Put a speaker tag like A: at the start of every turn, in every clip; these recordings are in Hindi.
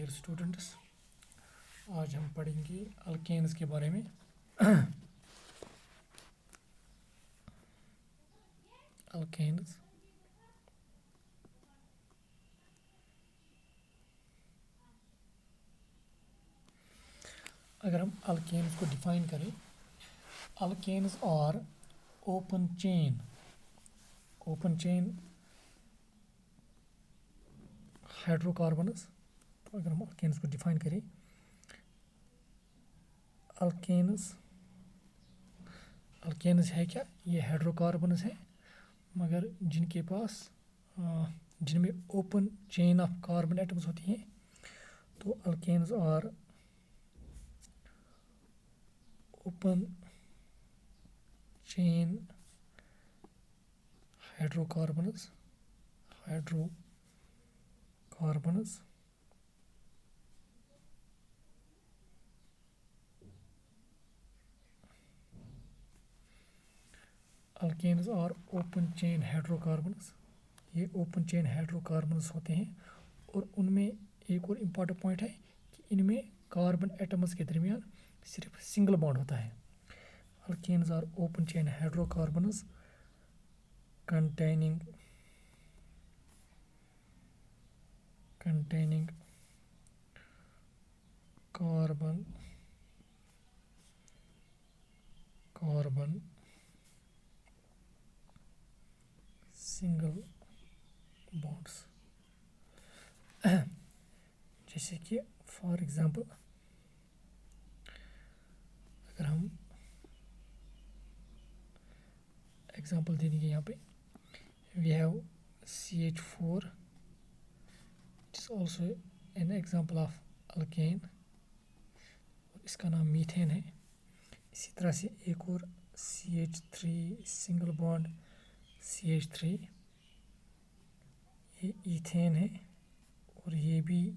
A: डियर स्टूडेंट्स, आज हम पढ़ेंगे अल्केन्स के बारे में। अल्केन्स अगर हम अल्केन्स को डिफाइन करें, alkanes are open chain hydrocarbons. तो अगर हम अल्केन्स को डिफाइन करें, अल्केन्स है क्या? ये हाइड्रोकार्बन्स है मगर जिनके पास जिनमें open chain of carbon atoms होती हैं। तो alkanes are open chain hydrocarbons alkanes are open chain hydrocarbons. ये ओपन चेन हाइड्रोकार्बन्स होते हैं और उनमें एक और इम्पॉर्टेंट पॉइंट है कि इनमें कार्बन एटम्स के दरमियान सिर्फ सिंगल बॉन्ड होता है। Alkanes are open chain hydrocarbons containing carbon single bonds। जैसे कि फॉर एग्जांपल अगर हम एग्जांपल दे देंगे, यहाँ पे we have CH4, it is also an example of alkane, इसका नाम मीथेन है। इसी तरह से एक और CH3 सिंगल बॉन्ड CH3, ये ईथेन है और ये भी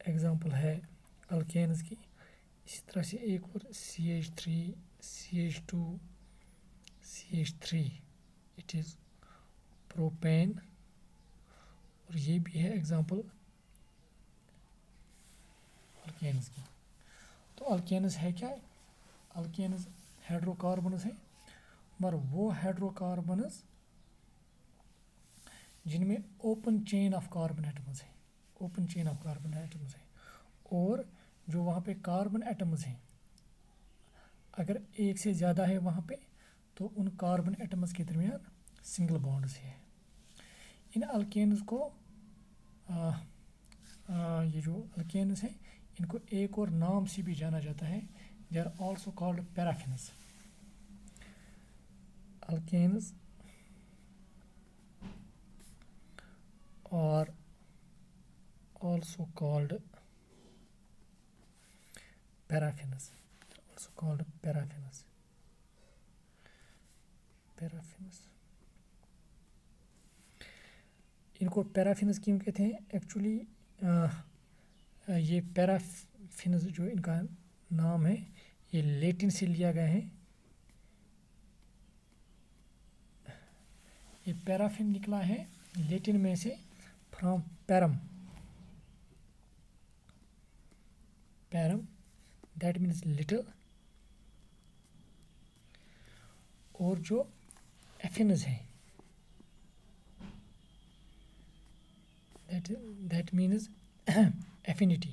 A: एग्जांपल है अल्केन्स की। इसी तरह से एक और CH3 CH2 CH3, it is propane और ये भी है एग्जांपल अल्केन्स की। तो अल्केन्स है क्या? अल्केन्स हाइड्रोकार्बन्स है मगर वो हाइड्रोकार्बन्स जिनमें open chain of carbon atoms है, और जो वहाँ पे कार्बन एटम्स हैं अगर एक से ज़्यादा है वहाँ पे, तो उन कार्बन एटम्स के दरमियान सिंगल बॉन्ड्स है। इन अल्केन्स को ये जो अल्केन्स हैं इनको एक और नाम से भी जाना जाता है, they are also called paraffins. Alkanes are also called paraffins। इनको पैराफिन्स क्यों कहते हैं? एक्चुअली ये पैराफिन्स जो इनका नाम है ये लैटिन से लिया गया है। ये पैराफिन निकला है लैटिन में से, from param, that means little, और जो एफिन्स है दैट मीन्स एफिनिटी।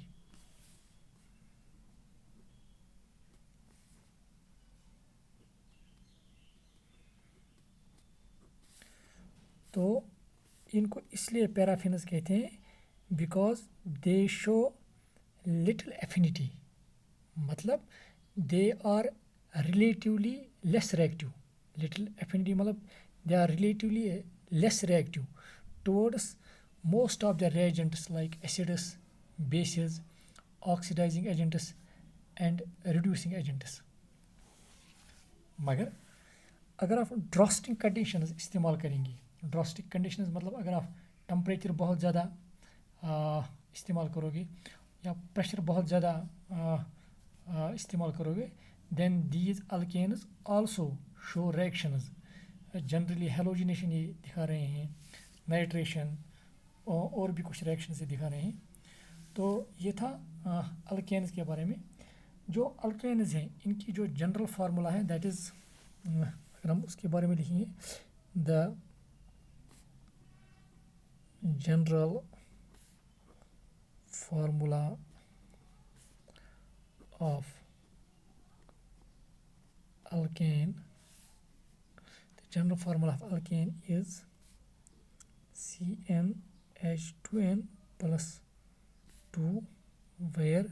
A: तो इनको इसलिए पैराफिन्स कहते हैं because they show little affinity, मतलब they are relatively less reactive. Little affinity मतलब they are relatively less reactive towards most of the reagents like acids, bases, oxidizing agents and reducing agents। मगर अगर आप ड्रास्टिक कंडीशंस इस्तेमाल करेंगे, ड्रास्टिक कंडीशंस मतलब अगर आप टेम्परेचर बहुत ज़्यादा इस्तेमाल करोगे या प्रेशर बहुत ज़्यादा इस्तेमाल करोगे, then these alkanes also show reactions। Generally halogenation ये दिखा रहे हैं, नाइट्रेशन और भी कुछ रिएक्शन से दिखा रहे हैं। तो ये था अल्केन्स के बारे में। जो अल्केन्स हैं इनकी जो जनरल फार्मूला है दैट इज़, अगर हम उसके बारे में लिखेंगे, the general formula of alkane, the general formula of alkane is CnH2n plus 2, where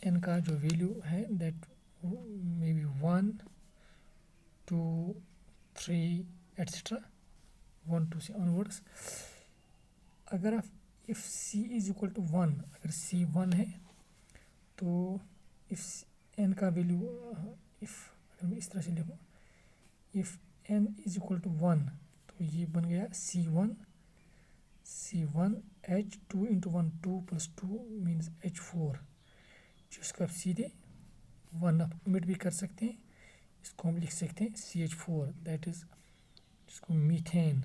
A: n का जो वैल्यू है दैट मे बी 1 2 3 एट्सेट्रा 1 2 से ऑनवर्ड्स। अगर आप if C is equal to 1, अगर C 1 है तो इफ़ n का वैल्यू अगर मैं इस तरह से लिखूँ, if n is equal to 1 तो ये बन गया C1 H2 into 1 2 plus 2 means H4, जिसको आप सीधे 1 आप ओमिट भी कर सकते हैं, इसको हम लिख सकते हैं CH4, दैट इज़ जिसको मीथेन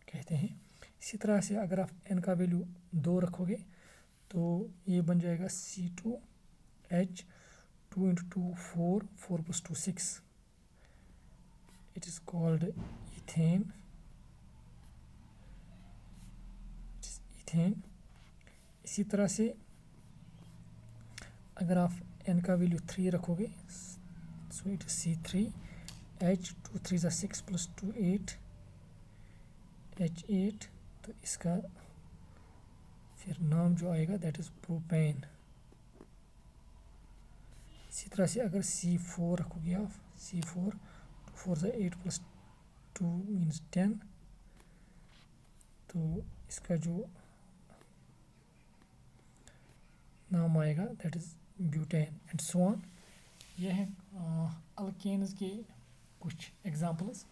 A: कहते हैं। इसी तरह से अगर आप n का वैल्यू 2 रखोगे तो ये बन जाएगा C2H 2 into 2 4 plus 2 6, it is called ethane. इसी तरह से अगर आप n का वैल्यू 3 रखोगे so it is C3H 2 3 6 plus 2 8 H8, तो इसका फिर नाम जो आएगा दैट इज़ प्रोपेन। इसी तरह से अगर C4 रखोगे आप, C4 4 से 8 प्लस 2 मीन्स 10, तो इसका जो नाम आएगा that is butane and so on. ये है अल्केन्स के कुछ एग्जांपल्स।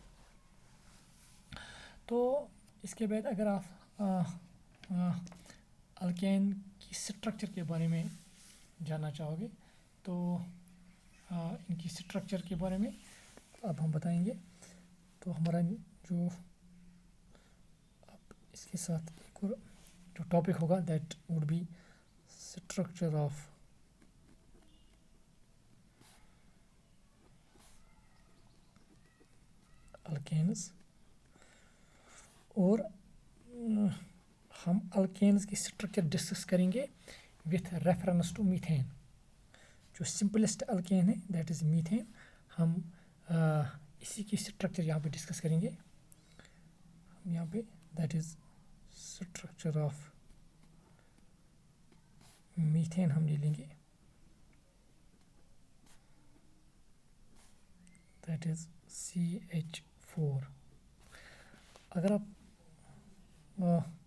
A: तो इसके बाद अगर आप अल्केन की स्ट्रक्चर के बारे में जानना चाहोगे तो इनकी स्ट्रक्चर के बारे में अब हम बताएंगे। तो हमारा जो अब इसके साथ एक और जो टॉपिक होगा that would be structure of alkanes, और हम अल्केन्स की स्ट्रक्चर डिस्कस करेंगे विथ रेफरेंस टू मीथेन। जो सिंपलेस्ट अल्केन है दैट इज़ मीथेन, हम इसी की स्ट्रक्चर यहाँ पे डिस्कस करेंगे। हम यहाँ पे that is structure of methane हम ले लेंगे, दैट इज़ CH4। अगर आप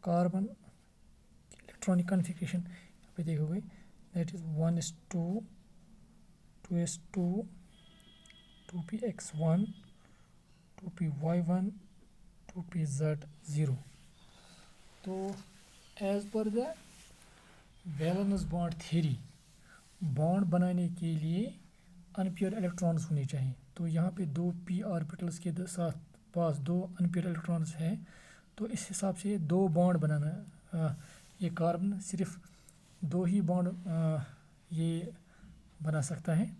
A: कार्बन इलेक्ट्रॉनिक कॉन्फ़िगरेशन यहाँ पे देखोगे that is 1s2 2s2 2px1 2py1 2pz0। तो as per the valence bond theory, bond बनाने के लिए अनपेयर इलेक्ट्रॉन्स होने चाहिए। तो यहाँ पे 2 p ऑर्बिटल्स के साथ पास 2 अनपेयर इलेक्ट्रॉन्स है, तो इस हिसाब से 2 बॉन्ड बनाना, ये कार्बन सिर्फ 2 ही बॉन्ड ये बना सकता है।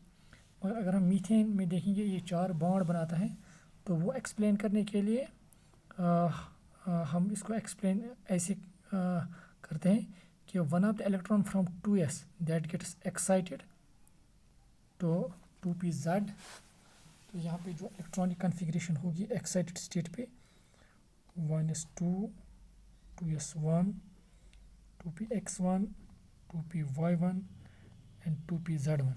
A: और अगर हम मीथेन में देखेंगे ये 4 बॉन्ड बनाता है। तो वो एक्सप्लेन करने के लिए हम इसको एक्सप्लेन ऐसे करते हैं कि one of the electron from 2s that gets excited to 2pz। तो यहाँ पे जो इलेक्ट्रॉनिक कॉन्फ़िगरेशन होगी एक्साइटेड स्टेट पे 1s2 2s1 2px1 2py1 and 2pz1।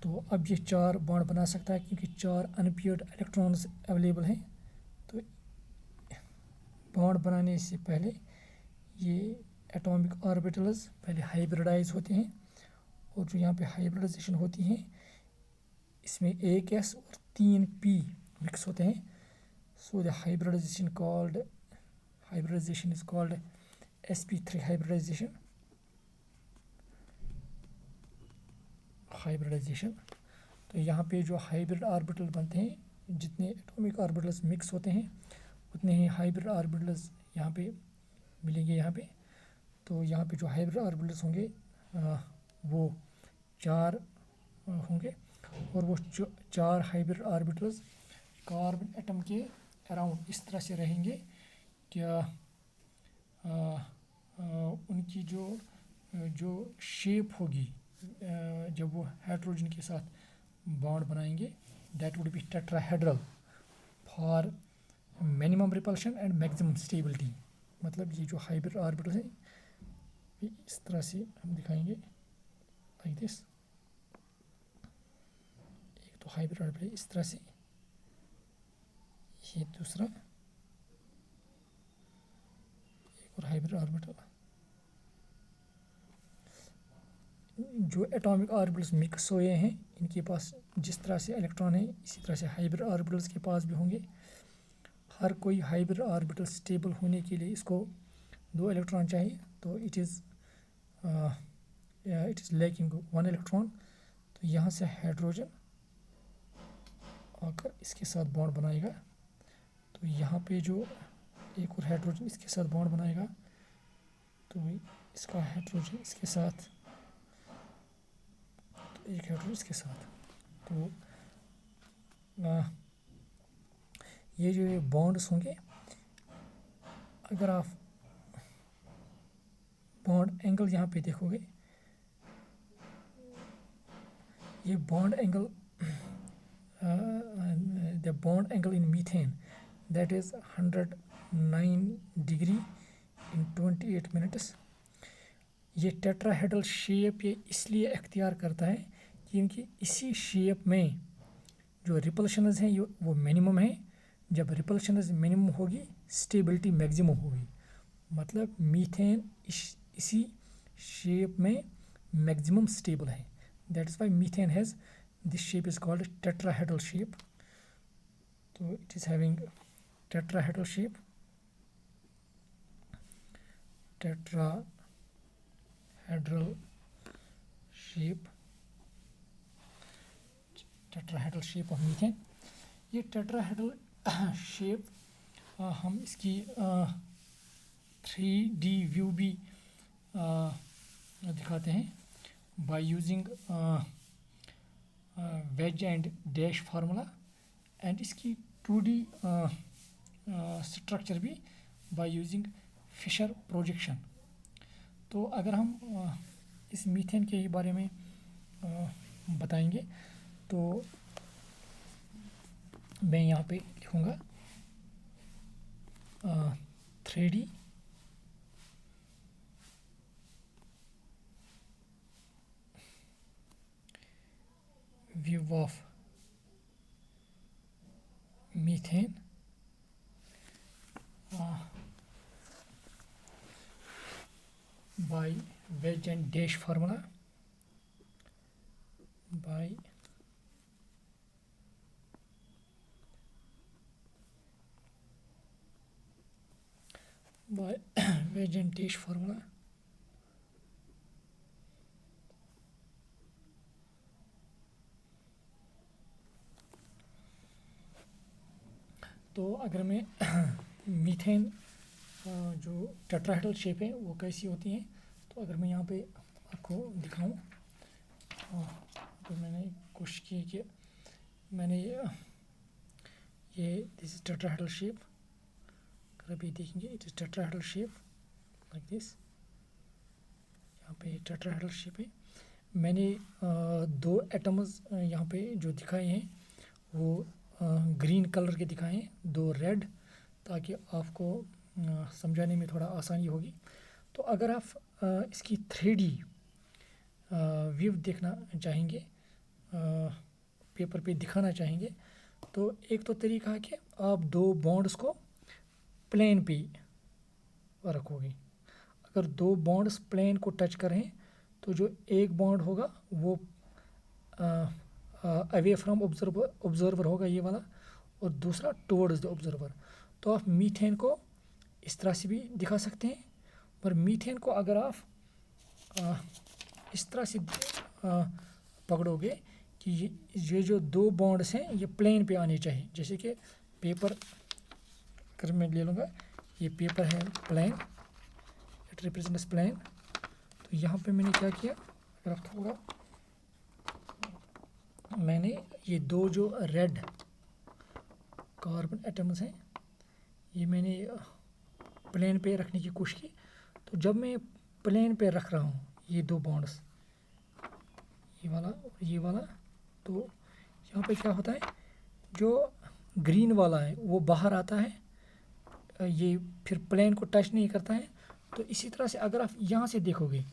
A: तो अब ये 4 बॉन्ड बना सकता है क्योंकि 4 अनपेयर्ड इलेक्ट्रॉन्स अवेलेबल हैं। तो बॉन्ड बनाने से पहले ये एटॉमिक ऑर्बिटल्स पहले हाइब्रिडाइज होते हैं, और जो यहाँ पे हाइब्रिडाइजेशन होती है इसमें 1 s और 3 p मिक्स होते हैं। So the hybridization is called sp3 hybridization. तो यहाँ पे जो हाइब्रिड ऑर्बिटल बनते हैं, जितने एटॉमिक ऑर्बिटल्स मिक्स होते हैं उतने ही हाइब्रिड ऑर्बिटल्स यहाँ पे मिलेंगे यहाँ पे। तो यहाँ पे जो हाइब्रिड ऑर्बिटल्स होंगे वो 4 होंगे, और वो 4 हाइब्रिड ऑर्बिटल्स कार्बन एटम के अराउंड इस तरह से रहेंगे कि उनकी जो शेप होगी जब वो हाइड्रोजन के साथ बॉन्ड बनाएंगे, that would B tetrahedral for minimum repulsion and maximum stability. मतलब ये जो हाइब्रिड ऑर्बिटल है ये इस तरह से हम दिखाएंगे लाइक दिस। एक तो हाइब्रिड ऑर्बिटल इस तरह से, ये दूसरा एक और हाइब्रिड ऑर्बिटल। जो एटॉमिक ऑर्बिटल्स मिक्स हुए हैं इनके पास जिस तरह से इलेक्ट्रॉन है इसी तरह से हाइब्रिड ऑर्बिटल्स के पास भी होंगे। हर कोई हाइब्रिड ऑर्बिटल स्टेबल होने के लिए इसको 2 इलेक्ट्रॉन चाहिए, तो इट इज़ लैकिंग 1 इलेक्ट्रॉन। तो यहाँ से हाइड्रोजन आकर इसके साथ बॉन्ड बनाएगा, तो यहाँ पे जो एक और हाइड्रोजन इसके साथ बॉन्ड बनाएगा, तो इसका हाइड्रोजन इसके साथ, तो एक हाइड्रोजन इसके साथ। तो ये जो बॉन्ड्स होंगे, अगर आप बॉन्ड एंगल यहाँ पे देखोगे, ये bond angle the bond angle in methane that is 109 degree in 28 minutes. ये टेट्राहेड्रल शेप ये इसलिए अख्तियार करता है कि इनकी इसी शेप में जो रिपल्शनस हैं वो मिनिमम है। जब रिपल्शनस मिनिमम होगी स्टेबिलिटी मैक्सिमम होगी। मतलब मीथेन इसी शेप में मैक्सिमम स्टेबल है। That is why methane has this shape is called tetrahedral shape. तो it is having tetrahedral shape, tetrahedral shape of methane. ये टेट्राहेड्रल शेप हम इसकी 3D व्यू भी दिखाते हैं by using wedge and dash formula, and इसकी 2D स्ट्रक्चर भी बाय यूजिंग फिशर प्रोजेक्शन। तो अगर हम इस मीथेन के बारे में बताएंगे तो मैं यहाँ पे लिखूँगा 3D view of methane by wedge and dash formula, by wedge and dash formula। तो अगर मैं मीथेन जो टेट्राहेड्रल शेप है वो कैसी होती है, तो अगर मैं यहाँ पे आपको दिखाऊं, तो मैंने कोशिश की कि मैंने ये दिस इज टेट्राहेड्रल शेप। अगर अभी देखेंगे it is tetrahedral shape like this. यहाँ पे टेट्राहेड्रल शेप है। मैंने 2 एटम्स यहाँ पे जो दिखाए हैं वो ग्रीन कलर के दिखाए हैं, 2 रेड, ताकि आपको समझाने में थोड़ा आसानी होगी। तो अगर आप इसकी 3D व्यू देखना चाहेंगे, पेपर पे दिखाना चाहेंगे, तो एक तो तरीका है कि आप 2 बॉन्ड्स को प्लेन पे रखोगे। अगर 2 बॉन्ड्स प्लेन को टच करें तो जो एक बॉन्ड होगा वो अवे फ्रॉम ऑब्जर्वर होगा ये वाला, और दूसरा टुवर्ड्स द ऑब्जर्वर। तो आप मीथेन को इस तरह से भी दिखा सकते हैं, पर मीथेन को अगर आप इस तरह से पकड़ोगे कि ये जो 2 बॉन्ड्स हैं ये प्लेन पे आने चाहिए, जैसे कि पेपर अगर मैं ले लूँगा, ये पेपर है प्लेन, इट रिप्रेजेंट्स प्लेन, तो यहाँ पे मैंने क्या किया, अगर आप थोड़ा, मैंने ये दो जो रेड कार्बन एटम्स हैं ये मैंने प्लेन पे रखने की कोशिश की। तो जब मैं प्लेन पे रख रहा हूँ ये दो बॉन्ड्स, ये वाला और ये वाला, तो यहाँ पे क्या होता है, जो ग्रीन वाला है वो बाहर आता है, ये फिर प्लेन को टच नहीं करता है। तो इसी तरह से अगर आप यहाँ से देखोगे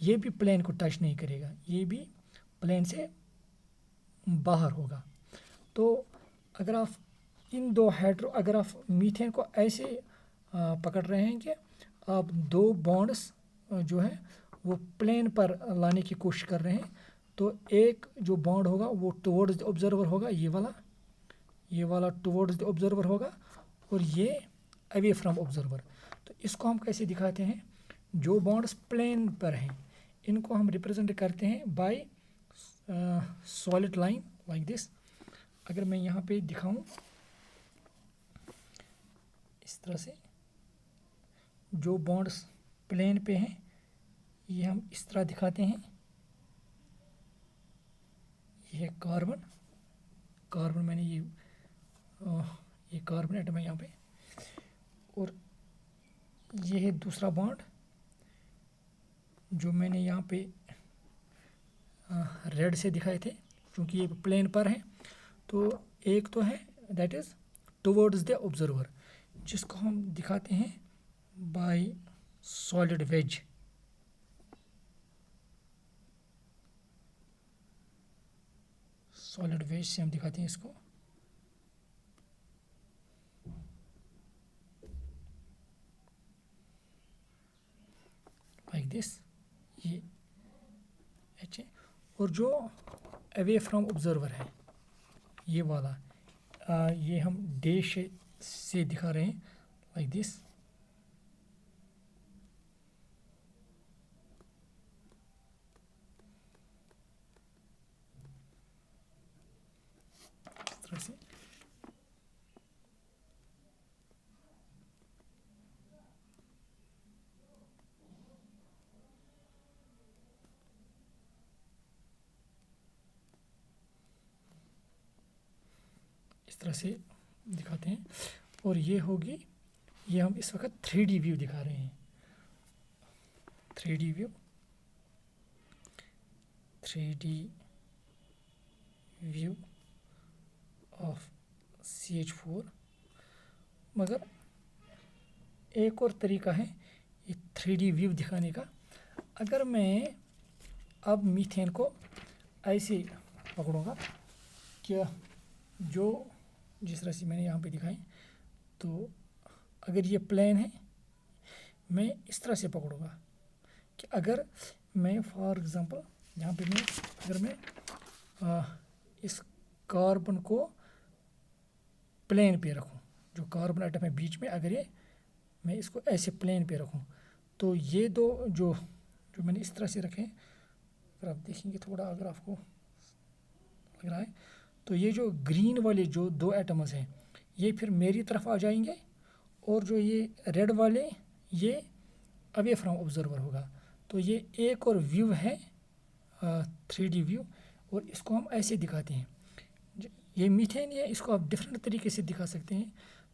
A: ये भी प्लेन को टच नहीं करेगा, ये भी प्लेन से बाहर होगा। तो अगर आप इन दो अगर आप मीथेन को ऐसे पकड़ रहे हैं कि आप दो बॉन्ड्स जो है वो प्लेन पर लाने की कोशिश कर रहे हैं, तो एक जो बॉन्ड होगा वो टुवर्ड्स द ऑब्जर्वर होगा, ये वाला टुवर्ड्स द ऑब्जर्वर होगा, और ये अवे फ्रॉम ऑब्जर्वर। तो इसको हम कैसे दिखाते हैं, जो बॉन्ड्स प्लेन पर हैं इनको हम रिप्रेजेंट करते हैं by solid line like this. अगर मैं यहाँ पे दिखाऊं इस तरह से, जो बॉन्ड्स प्लेन पे हैं ये हम इस तरह दिखाते हैं, ये कार्बन मैंने ये कार्बन एटम है यहाँ पे, और ये है दूसरा बॉन्ड जो मैंने यहाँ पे रेड से दिखाए थे, क्योंकि ये प्लेन पर है। तो एक तो है that is towards the observer, जिसको हम दिखाते हैं by solid wedge. Solid wedge से हम दिखाते हैं इसको, लाइक दिस, ये एच है। और जो अवे फ्रॉम ऑब्जर्वर है ये वाला, ये हम डैश से दिखा रहे हैं लाइक दिस। इस तरह से दिखाते हैं। और ये होगी, ये हम इस वक्त 3D व्यू दिखा रहे हैं, 3D व्यू ऑफ CH4। मगर एक और तरीका है ये 3D व्यू दिखाने का। अगर मैं अब मीथेन को ऐसे पकड़ूंगा, क्या जो जिस तरह से मैंने यहाँ पे दिखाई, तो अगर ये प्लेन है मैं इस तरह से पकड़ूंगा कि अगर मैं फॉर एग्ज़ाम्पल यहाँ पे अगर मैं इस कार्बन को प्लेन पे रखूँ, जो कार्बन आइटम है बीच में, अगर ये मैं इसको ऐसे प्लेन पे रखूँ, तो ये दो जो मैंने इस तरह से रखे, अगर आप देखेंगे थोड़ा, अगर आपको लग रहा है, तो ये जो ग्रीन वाले जो दो एटम्स हैं ये फिर मेरी तरफ आ जाएंगे, और जो ये रेड वाले ये अवे फ्रॉम ऑब्जर्वर होगा। तो ये एक और व्यू है 3D व्यू, और इसको हम ऐसे दिखाते हैं। ये मीथेन है, इसको आप डिफरेंट तरीके से दिखा सकते हैं।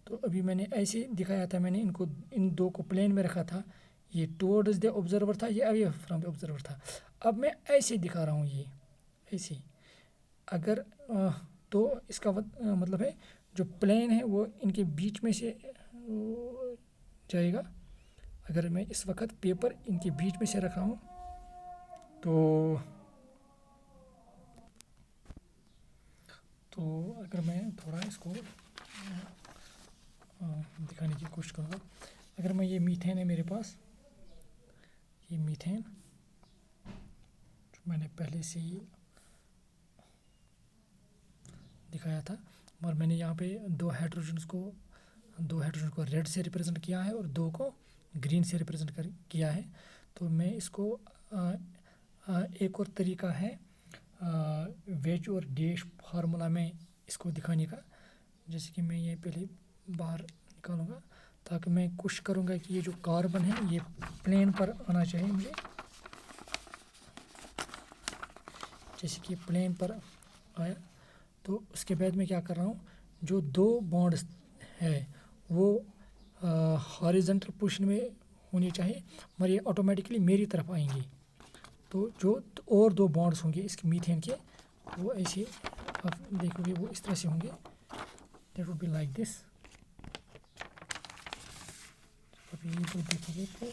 A: तो अभी मैंने ऐसे दिखाया था, मैंने इनको इन दो को प्लेन में रखा था, ये टुवर्ड्स द ऑब्जर्वर था, ये अवे फ्रॉम द ऑब्जर्वर था। अब मैं ऐसे दिखा रहा हूँ, ये ऐसे। अगर तो इसका मतलब है जो प्लेन है वो इनके बीच में से जाएगा। अगर मैं इस वक्त पेपर इनके बीच में से रखा हूँ, तो अगर मैं थोड़ा इसको दिखाने की कोशिश करूँगा, अगर मैं ये मीथेन है मेरे पास, ये मीथेन जो मैंने पहले से ही दिखाया था, और मैंने यहाँ पे दो हाइड्रोजन को रेड से रिप्रेजेंट किया है और दो को ग्रीन से रिप्रेजेंट किया है। तो मैं इसको एक और तरीका है वेज और डैश फार्मूला में इसको दिखाने का। जैसे कि मैं ये पहले बाहर निकालूंगा, ताकि मैं कोशिश करूंगा कि ये जो कार्बन है ये प्लेन पर आना चाहिए मुझे। जैसे कि प्लेन पर आया, तो उसके बाद मैं क्या कर रहा हूँ, जो दो बॉन्ड्स है वो हॉरिजॉन्टल पोजीशन में होनी चाहिए, मगर ये ऑटोमेटिकली मेरी तरफ आएंगी। तो जो और दो बॉन्ड्स होंगे इसके मीथेन के, वो ऐसे आप देखोगे वो इस तरह से होंगे, that would be like this. अभी ये तो देखोगे तो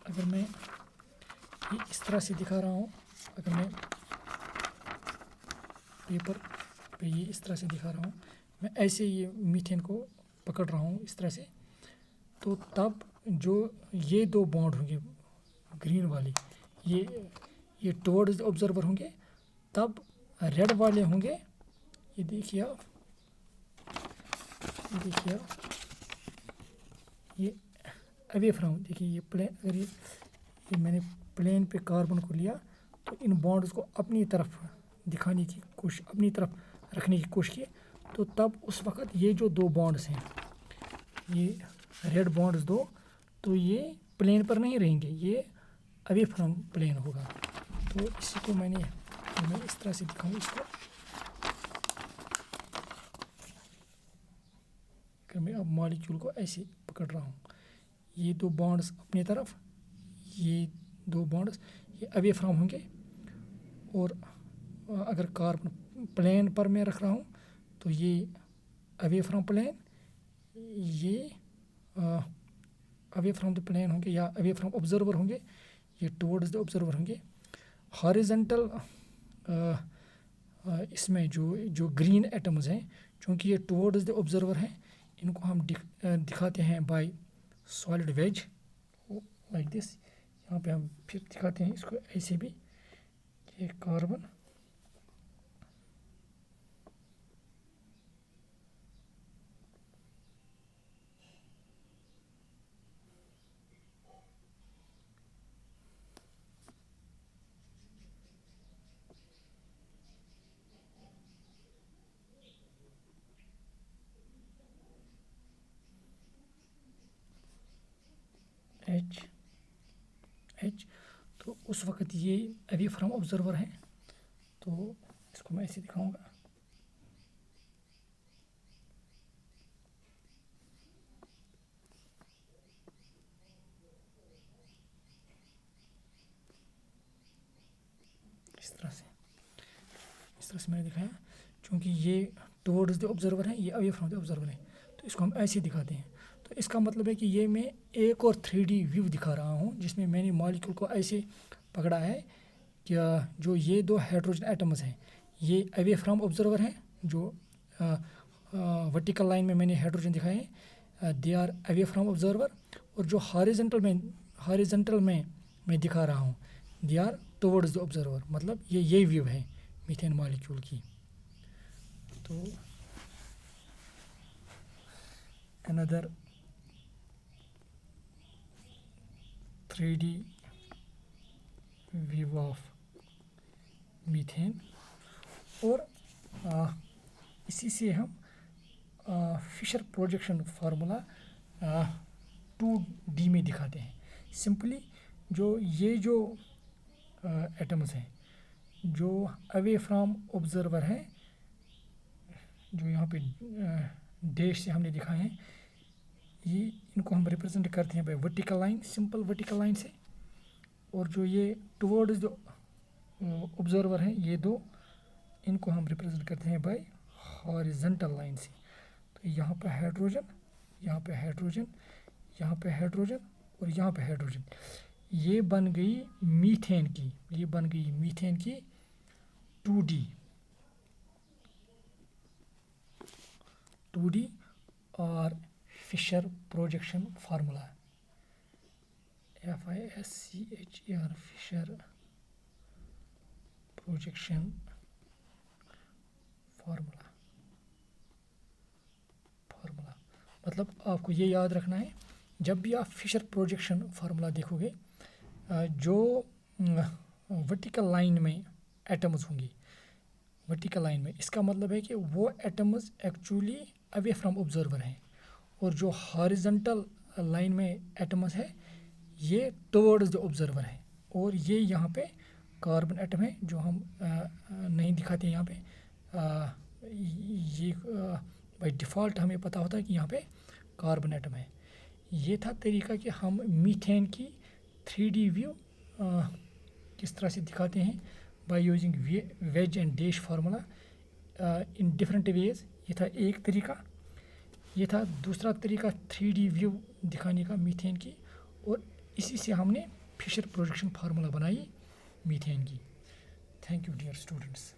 A: अगर मैं ये इस तरह से दिखा रहा हूँ, अगर मैं पेपर पे ये इस तरह से दिखा रहा हूँ, मैं ऐसे ये मीथेन को पकड़ रहा हूँ इस तरह से, तो तब जो ये दो बॉन्ड होंगे ग्रीन वाले, ये टुवर्ड्स ऑब्जर्वर होंगे, तब रेड वाले होंगे, ये देखिए आप, ये अवे फ्रॉम, देखिए ये प्लेन, अगर ये मैंने प्लेन पे कार्बन को लिया तो इन बॉन्ड्स को अपनी तरफ दिखाने की कोशिश, अपनी तरफ रखने की कोशिश की, तो तब उस वक़्त ये जो दो बॉन्ड्स हैं, ये रेड बॉन्ड्स दो, तो ये प्लेन पर नहीं रहेंगे, ये अवे फ्रॉम प्लेन होगा। तो इसी को मैं इस तरह से दिखाऊँ इसको, कि मैं अब मॉलिक्यूल को ऐसे पकड़ रहा हूँ, ये दो बॉन्ड्स अपनी तरफ, ये दो बॉन्ड्स ये अवे फ्रॉम होंगे, और अगर कार्बन प्लेन पर मैं रख रहा हूँ तो ये अवे फ्रॉम प्लेन, ये अवे फ्रॉम द प्लेन होंगे या अवे फ्रॉम ऑब्जर्वर होंगे, ये टुवर्ड्स द ऑब्जर्वर होंगे। हॉरिजॉन्टल इसमें जो ग्रीन एटम्स हैं, चूँकि ये टुवर्ड्स द ऑब्जर्वर हैं, इनको हम दिखाते हैं by solid wedge like this. यहाँ पे हम फिर दिखाते हैं इसको ऐसे भी, ये कार्बन, एच, तो उस वक़्त ये अवे फ्रॉम ऑब्जर्वर हैं, तो इसको मैं ऐसे दिखाऊंगा। इस तरह से मैंने दिखाया, क्योंकि ये टुवर्ड्स द ऑब्जर्वर है, ये अवे फ्रॉम द ऑब्जर्वर है, तो इसको हम ऐसे दिखाते हैं। तो इसका मतलब है कि ये मैं एक और 3D व्यू दिखा रहा हूँ, जिसमें मैंने मॉलिक्यूल को ऐसे पकड़ा है कि जो ये दो हाइड्रोजन एटम्स हैं ये अवे फ्रॉम ऑब्जर्वर हैं, जो वर्टिकल लाइन में मैंने हाइड्रोजन दिखाए हैं, they are away from observer, और जो हॉरिजॉन्टल में मैं दिखा रहा हूँ, दे आर टुवर्ड्स द ऑब्जर्वर। मतलब ये व्यू है मीथेन मॉलिक्यूल की। तो another 3D view of methane, और इसी से हम फिशर प्रोजेक्शन फार्मूला 2D में दिखाते हैं। सिंपली ये जो एटम्स हैं जो अवे फ्रॉम ऑब्जर्वर हैं, जो यहाँ पे डैश से हमने दिखाए हैं, ये इनको हम रिप्रेजेंट करते हैं bye vertical line, simple vertical line से, और जो ये टुवर्ड्स जो ऑब्जर्वर हैं ये दो, इनको हम रिप्रेजेंट करते हैं बाय हॉरिजॉन्टल लाइन से। तो यहाँ पे हाइड्रोजन, यहाँ पे हाइड्रोजन, यहाँ पे हाइड्रोजन, और यहाँ पे हाइड्रोजन, ये बन गई मीथेन की, ये बन गई मीथेन की 2D और Fischer projection formula, FISCHER, Fischer projection formula. मतलब आपको ये याद रखना है, जब भी आप फिशर प्रोजेक्शन फार्मूला देखोगे, जो वर्टिकल लाइन में एटम्स होंगी वर्टिकल लाइन में, इसका मतलब है कि वो atoms actually away from observer हैं, और जो हॉरिजॉन्टल लाइन में एटम्स है ये टुवर्ड्स द ऑब्जर्वर है। और ये यहाँ पे कार्बन एटम है जो हम नहीं दिखाते यहाँ पे। ये बाय डिफ़ॉल्ट हमें पता होता है कि यहाँ पे कार्बन एटम है। ये था तरीका कि हम मीथेन की 3D व्यू किस तरह से दिखाते हैं by using wedge and dash formula in different wedge. ये था एक तरीका। ये था दूसरा तरीका 3D व्यू दिखाने का मीथेन की, और इसी से हमने फिशर प्रोडक्शन फार्मूला बनाई मीथेन की। Thank you dear students.